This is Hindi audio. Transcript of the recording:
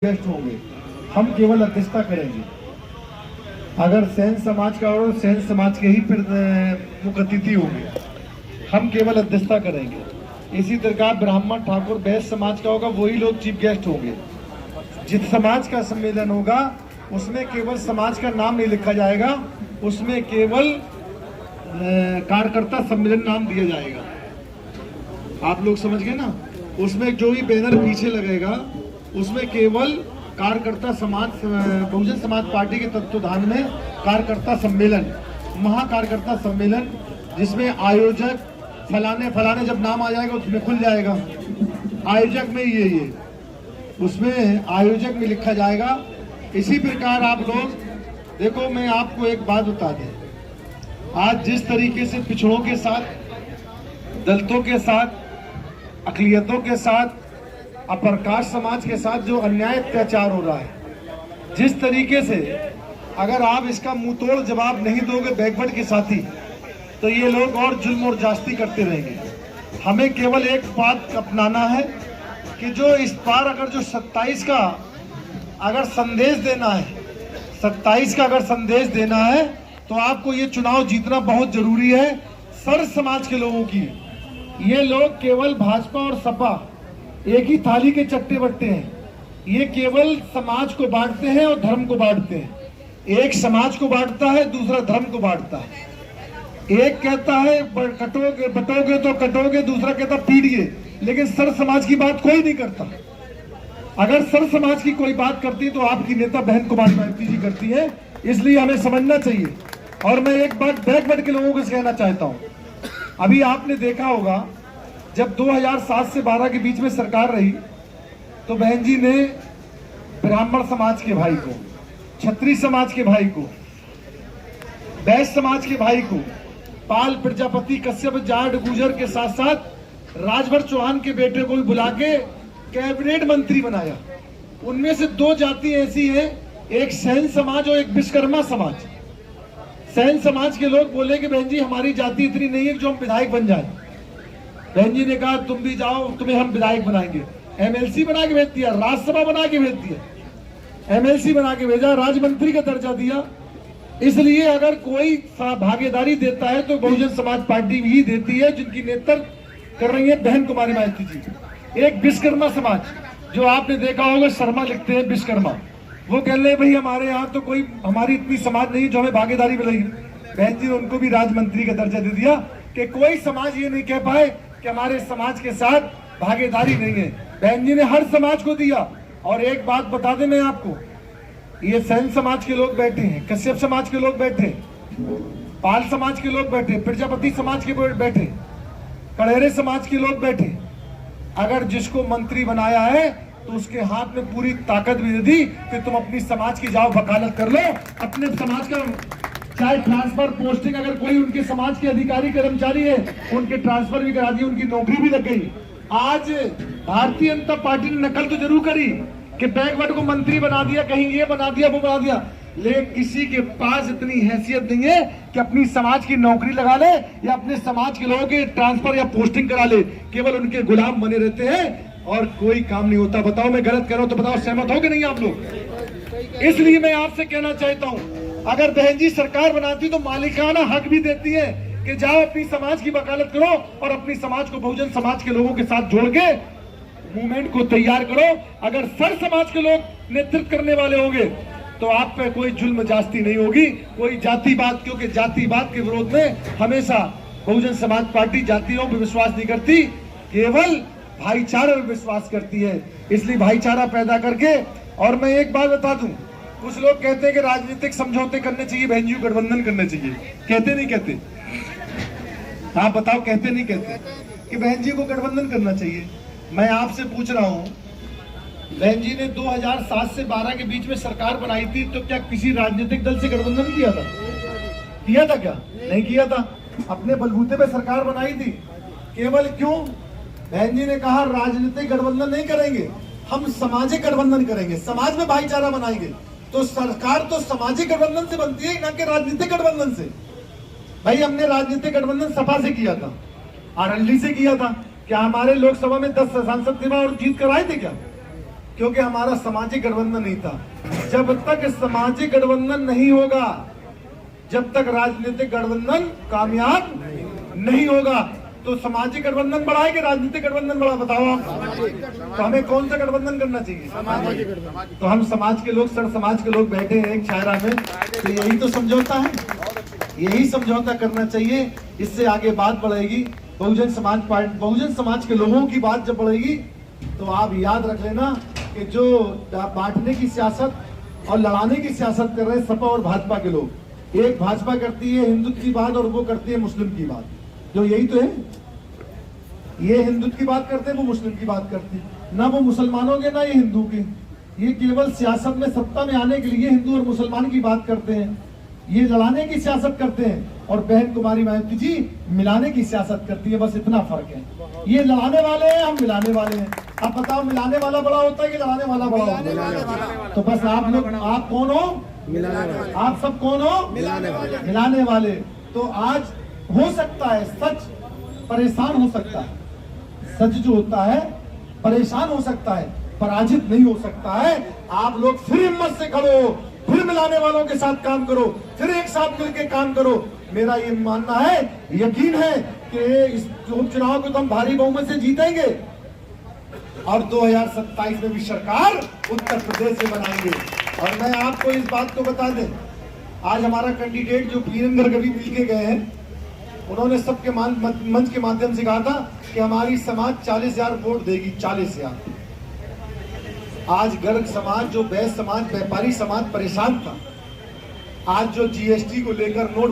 गेस्ट होंगे, हम केवल अध्यक्षता करेंगे। अगर सैन समाज का और सैन समाज के ही फिर मुख्य अतिथि होंगे, हम केवल अध्यक्षता करेंगे। इसी प्रकार ब्राह्मण ठाकुर वैश्य समाज का होगा, वही लोग चीफ गेस्ट होंगे। जिस समाज का सम्मेलन होगा उसमें केवल समाज का नाम नहीं लिखा जाएगा, उसमें केवल कार्यकर्ता सम्मेलन नाम दिया जाएगा। आप लोग समझ गए ना? उसमें जो भी बैनर पीछे लगेगा उसमें केवल कार्यकर्ता समाज बहुजन समाज पार्टी के तत्वाधान में कार्यकर्ता सम्मेलन, महाकार्यकर्ता सम्मेलन, जिसमें आयोजक फलाने फलाने जब नाम आ जाएगा उसमें खुल जाएगा। आयोजक में ये उसमें आयोजक में लिखा जाएगा। इसी प्रकार आप लोग देखो, मैं आपको एक बात बता दें, आज जिस तरीके से पिछड़ों के साथ, दलितों के साथ, अकलियतों के साथ, अप्रकाश समाज के साथ जो अन्याय अत्याचार हो रहा है, जिस तरीके से अगर आप इसका मुंहतोड़ जवाब नहीं दोगे बैकवर्ड के साथी, तो ये लोग और जुल्म और जास्ती करते रहेंगे। हमें केवल एक बात अपनाना है कि जो इस बार अगर जो 27 का अगर संदेश देना है, 27 का अगर संदेश देना है तो आपको ये चुनाव जीतना बहुत जरूरी है। सर्व समाज के लोगों की, ये लोग केवल भाजपा और सपा एक ही थाली के चट्टे बट्टे हैं। ये केवल समाज को बांटते हैं और धर्म को बांटते हैं। एक समाज को बांटता है, दूसरा धर्म को बांटता है। एक कहता है कटोगे बटोगे तो कटोगे, दूसरा कहता पीड़िए, लेकिन सर्व समाज की बात कोई नहीं करता। अगर सर्व समाज की कोई बात करती तो आपकी नेता बहन कुमारी माइती जी करती है। इसलिए हमें समझना चाहिए। और मैं एक बात बैकवर्ड के लोगों को कहना चाहता हूं, अभी आपने देखा होगा जब 2007 से 12 के बीच में सरकार रही तो बहन जी ने ब्राह्मण समाज के भाई को, क्षत्रिय समाज के भाई को, वैश्य समाज के भाई को, पाल प्रजापति कश्यप जाट गुजर के साथ साथ राजभर चौहान के बेटे को भी बुला के कैबिनेट मंत्री बनाया। उनमें से दो जाति ऐसी है, एक सैन समाज और एक विश्वकर्मा समाज। सैन समाज के लोग बोले कि बहन जी हमारी जाति इतनी नहीं है कि जो हम विधायक बन जाए। बहन जी ने कहा तुम भी जाओ, तुम्हें हम विधायक बनाएंगे। एमएलसी बना के भेज दिया, राज्यसभा बना के भेज दिया, एमएलसी बना के भेजा, राज्य मंत्री का दर्जा दिया। इसलिए अगर कोई भागीदारी देता है तो बहुजन समाज पार्टी ही देती है, जिनकी नेतृत्व कर रही है बहन कुमारी माइती जी। एक विश्वकर्मा समाज, जो आपने देखा होगा शर्मा लिखते हैं विश्वकर्मा, वो कह रहे भाई हमारे यहाँ तो कोई हमारी इतनी समाज नहीं जो हमें भागीदारी मिलेगी। बहन जी ने उनको भी राज्य मंत्री का दर्जा दे दिया कि कोई समाज ये नहीं कह पाए कि हमारे समाज के साथ भागीदारी नहीं है। बहन जी ने हर समाज को दिया। और एक बात बता दें मैं आपको, ये सैन समाज के लोग बैठे हैं, कश्यप समाज के लोग बैठे, पाल समाज के लोग बैठे, प्रजापति समाज के बैठे, कड़ेरे समाज के लोग बैठे। अगर जिसको मंत्री बनाया है तो उसके हाथ में पूरी ताकत भी दे दी कि तुम अपनी समाज की जाओ वकालत कर लो, अपने समाज का चाहे ट्रांसफर पोस्टिंग, अगर कोई उनके समाज के अधिकारी कर्मचारी है उनके ट्रांसफर भी करा दिए, उनकी नौकरी भी लग गई। आज भारतीय जनता पार्टी ने नकल तो जरूर करी कि बैकवर्ड को मंत्री बना दिया, कहीं ये बना दिया वो बना दिया, लेकिन किसी के पास इतनी हैसियत नहीं है कि अपनी समाज की नौकरी लगा ले या अपने समाज के लोगों के ट्रांसफर या पोस्टिंग करा ले। केवल उनके गुलाम बने रहते हैं और कोई काम नहीं होता। बताओ मैं गलत कर रहा हूं तो बताओ, सहमत हो कि नहीं आप लोग? इसलिए मैं आपसे कहना चाहता हूं, अगर बहन जी सरकार बनाती तो मालिकाना हक भी देती है कि जाओ अपनी समाज की वकालत करो और अपनी समाज को बहुजन समाज के लोगों के साथ जोड़ के मूवमेंट को तैयार करो। अगर सर्व समाज के लोग नेतृत्व करने वाले होंगे तो आप पे कोई जुल्म जास्ती नहीं होगी, कोई जातिवाद, क्योंकि जातिवाद के विरोध में हमेशा बहुजन समाज पार्टी जातियों पर विश्वास नहीं करती, केवल भाईचारे में विश्वास करती है। इसलिए भाईचारा पैदा करके, और मैं एक बात बता दूं, कुछ लोग कहते हैं कि राजनीतिक समझौते करने चाहिए, बहन जी गठबंधन करने चाहिए। कहते नहीं कहते? आप बताओ, कहते नहीं कहते कि बहन जी को गठबंधन करना चाहिए? मैं आपसे पूछ रहा हूं, बहन जी ने 2007 से 12 के बीच में सरकार बनाई थी, तो क्या किसी राजनीतिक दल से गठबंधन किया था? किया था क्या? नहीं किया था। अपने बलबूते पे सरकार बनाई थी। केवल क्यों? बहन जी ने कहा राजनीतिक गठबंधन नहीं करेंगे, हम सामाजिक गठबंधन करेंगे, समाज में भाईचारा बनाएंगे। तो सरकार तो सामाजिक गठबंधन से बनती है, ना कि राजनीतिक गठबंधन से। भाई हमने राजनीतिक गठबंधन सपा से किया था, आरएलडी से किया था। क्या हमारे लोकसभा में 10 सांसद थे और जीत कर आए थे क्या? क्योंकि हमारा सामाजिक गठबंधन नहीं था। जब तक सामाजिक गठबंधन नहीं होगा, जब तक राजनीतिक गठबंधन कामयाब नहीं होगा, तो सामाजिक गठबंधन बड़ा है कि राजनीतिक गठबंधन बड़ा, बताओ आप। तो हमें कौन सा गठबंधन करना चाहिए? तो हम समाज के लोग, सर समाज के लोग बैठे हैं एक शायरा में, तो यही तो समझौता है, यही समझौता करना चाहिए। इससे आगे बात बढ़ेगी। बहुजन समाज पार्टी, बहुजन समाज के लोगों की बात जब बढ़ेगी तो आप याद रख लेना कि जो बांटने की सियासत और लड़ाने की सियासत कर रहे हैं सपा और भाजपा के लोग, एक भाजपा करती है हिंदुत्व की बात और वो करती है मुस्लिम की बात, जो यही तो है। ये हिंदुत्व की बात करते हैं, वो मुस्लिम की बात करती है। ना वो मुसलमानों के ना ये हिंदू के, ये केवल सियासत में सत्ता में आने के लिए हिंदू और मुसलमान की बात करते हैं, ये लड़ाने की सियासत करते हैं। और बहन कुमारी मायावती जी मिलाने की सियासत करती है, बस इतना फर्क है। ये लड़ाने वाले हैं, हम मिलाने वाले हैं। अब बताओ मिलाने वाला बड़ा होता है कि लड़ाने वाला बड़ा होता है? तो बस आप लोग, आप कौन हो? आप सब कौन हो? मिलाने वाले। तो आज हो सकता है सच परेशान हो सकता है, सच जो होता है परेशान हो सकता है, पराजित नहीं हो सकता है। आप लोग फिर हिम्मत से खड़ो, फिर मिलाने वालों के साथ काम करो, फिर एक साथ मिलकर काम करो। मेरा ये मानना है, यकीन है कि इस उपचुनाव को तो हम भारी बहुमत से जीतेंगे और 2027 में भी सरकार उत्तर प्रदेश से बनाएंगे। और मैं आपको इस बात को बता दें, आज हमारा कैंडिडेट जो वीरेंद्र कभी मिल के गए हैं, उन्होंने सबके मंच के माध्यम से कहा था कि हमारी समाज 40,000 वोट देगी, 40,000। आज गर्ग समाज, जो बैस समाज, व्यापारी समाज परेशान था। आज जो जीएसटी को लेकर, नोट